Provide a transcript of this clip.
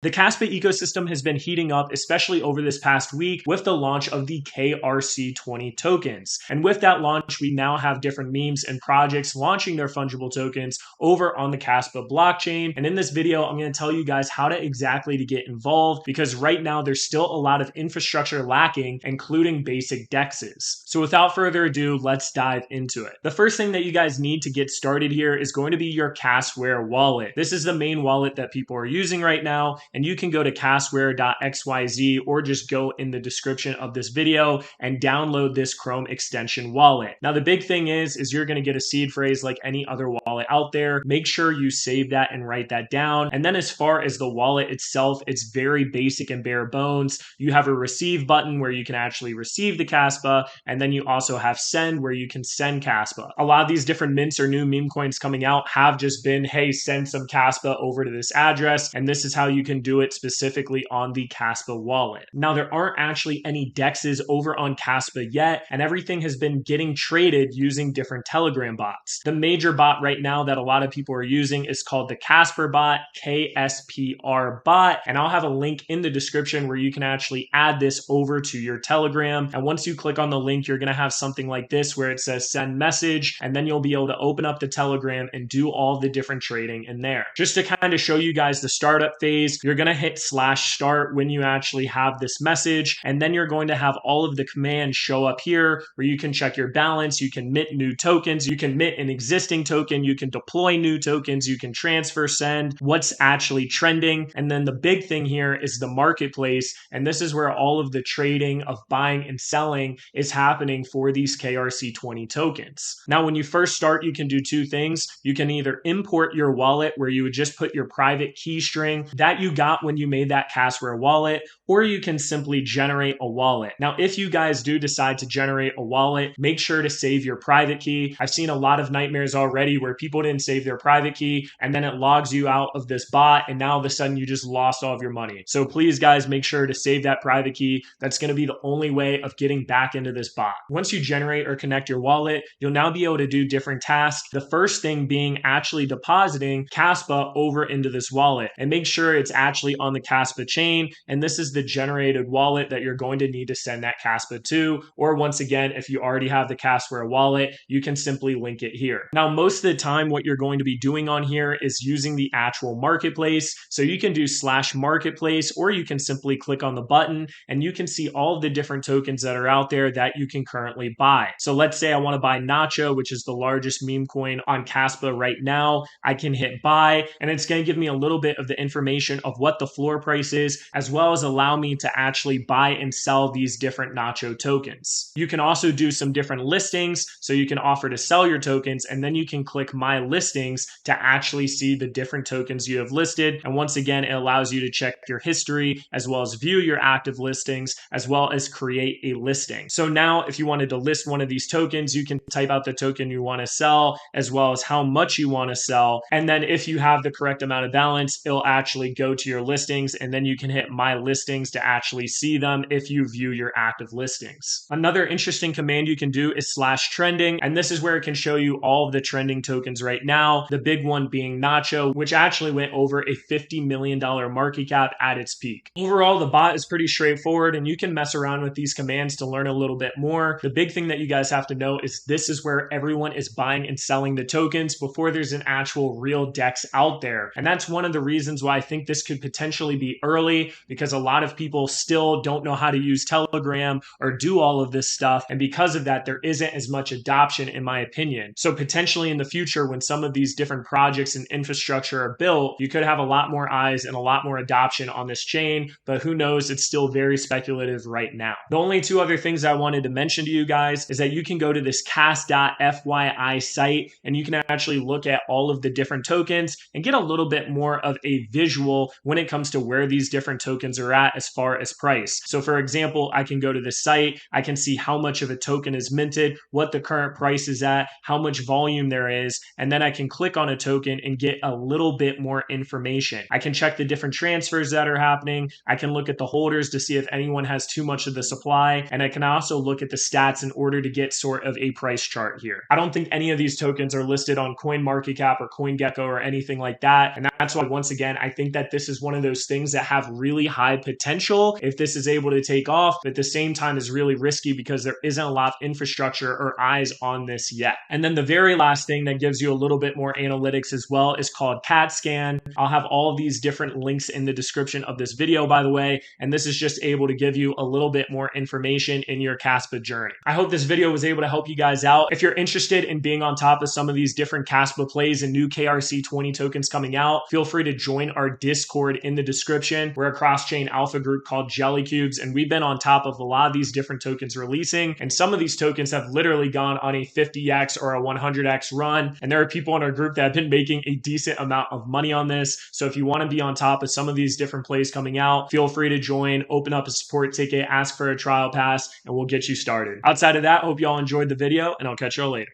The Kaspa ecosystem has been heating up, especially over this past week with the launch of the KRC20 tokens. And with that launch, we now have different memes and projects launching their fungible tokens over on the Kaspa blockchain. And in this video, I'm going to tell you guys how to exactly to get involved, because right now there's still a lot of infrastructure lacking, including basic DEXs. So without further ado, let's dive into it. The first thing that you guys need to get started here is going to be your Kasware wallet. This is the main wallet that people are using right now. And you can go to kasware.xyz or just go in the description of this video and download this Chrome extension wallet. Now, the big thing is you're going to get a seed phrase like any other wallet out there. Make sure you save that and write that down. And then as far as the wallet itself, it's very basic and bare bones. You have a receive button where you can actually receive the Kaspa. And then you also have send where you can send Kaspa. A lot of these different mints or new meme coins coming out have just been, hey, send some Kaspa over to this address. And this is how you can do it specifically on the Kaspa wallet. Now, there aren't actually any DEXs over on Kaspa yet, and everything has been getting traded using different Telegram bots. The major bot right now that a lot of people are using is called the Kasper bot, KSPR bot, and I'll have a link in the description where you can actually add this over to your Telegram. And once you click on the link, you're going to have something like this where it says send message, and then you'll be able to open up the Telegram and do all the different trading in there. Just to kind of show you guys the startup phase, you're going to hit /start when you actually have this message, and then you're going to have all of the commands show up here where you can check your balance, you can mint new tokens, you can mint an existing token, you can deploy new tokens, you can transfer, send, what's actually trending. And then the big thing here is the marketplace, and this is where all of the trading of buying and selling is happening for these KRC20 tokens. Now, when you first start, you can do two things. You can either import your wallet where you would just put your private key string that you got when you made that Kasware wallet, or you can simply generate a wallet. Now, if you guys do decide to generate a wallet, make sure to save your private key. I've seen a lot of nightmares already where people didn't save their private key and then it logs you out of this bot, and now all of a sudden you just lost all of your money. So please, guys, make sure to save that private key. That's going to be the only way of getting back into this bot. Once you generate or connect your wallet, you'll now be able to do different tasks. The first thing being actually depositing Kaspa over into this wallet, and make sure it's actually on the Kaspa chain, and this is the generated wallet that you're going to need to send that Kaspa to. Or once again, if you already have the Kasware wallet, you can simply link it here. Now, most of the time, what you're going to be doing on here is using the actual marketplace. So you can do /marketplace, or you can simply click on the button and you can see all of the different tokens that are out there that you can currently buy. So let's say I want to buy Nacho, which is the largest meme coin on Kaspa right now. I can hit buy, and it's going to give me a little bit of the information of what the floor price is, as well as allow me to actually buy and sell these different Nacho tokens. You can also do some different listings, so you can offer to sell your tokens, and then you can click my listings to actually see the different tokens you have listed. And once again, it allows you to check your history, as well as view your active listings, as well as create a listing. So now if you wanted to list one of these tokens, you can type out the token you want to sell, as well as how much you want to sell. And then if you have the correct amount of balance, it'll actually go to your listings, and then you can hit my listings to actually see them if you view your active listings. Another interesting command you can do is /trending, and this is where it can show you all of the trending tokens right now. The big one being Nacho, which actually went over a $50 million market cap at its peak. Overall, the bot is pretty straightforward, and you can mess around with these commands to learn a little bit more. The big thing that you guys have to know is this is where everyone is buying and selling the tokens before there's an actual real DEX out there. And that's one of the reasons why I think this could potentially be early, because a lot of people still don't know how to use Telegram or do all of this stuff. And because of that, there isn't as much adoption, in my opinion. So potentially in the future, when some of these different projects and infrastructure are built, you could have a lot more eyes and a lot more adoption on this chain, but who knows? It's still very speculative right now. The only two other things I wanted to mention to you guys is that you can go to this cas.fyi site, and you can actually look at all of the different tokens and get a little bit more of a visual when it comes to where these different tokens are at as far as price. So for example, I can go to the site, I can see how much of a token is minted, what the current price is at, how much volume there is, and then I can click on a token and get a little bit more information. I can check the different transfers that are happening. I can look at the holders to see if anyone has too much of the supply, and I can also look at the stats in order to get sort of a price chart here. I don't think any of these tokens are listed on CoinMarketCap or CoinGecko or anything like that, and that's why, once again, I think that this this is one of those things that have really high potential if this is able to take off, but at the same time is really risky because there isn't a lot of infrastructure or eyes on this yet. And then the very last thing that gives you a little bit more analytics as well is called CAT scan. I'll have all of these different links in the description of this video, by the way, and this is just able to give you a little bit more information in your Kaspa journey. I hope this video was able to help you guys out. If you're interested in being on top of some of these different Kaspa plays and new KRC20 tokens coming out, feel free to join our Discord in the description. We're a cross-chain alpha group called Jelly Cubes, and we've been on top of a lot of these different tokens releasing, and some of these tokens have literally gone on a 50x or a 100x run, and there are people in our group that have been making a decent amount of money on this. So if you want to be on top of some of these different plays coming out, feel free to join, open up a support ticket, ask for a trial pass, and we'll get you started. Outside of that, hope you all enjoyed the video, and I'll catch y'all later.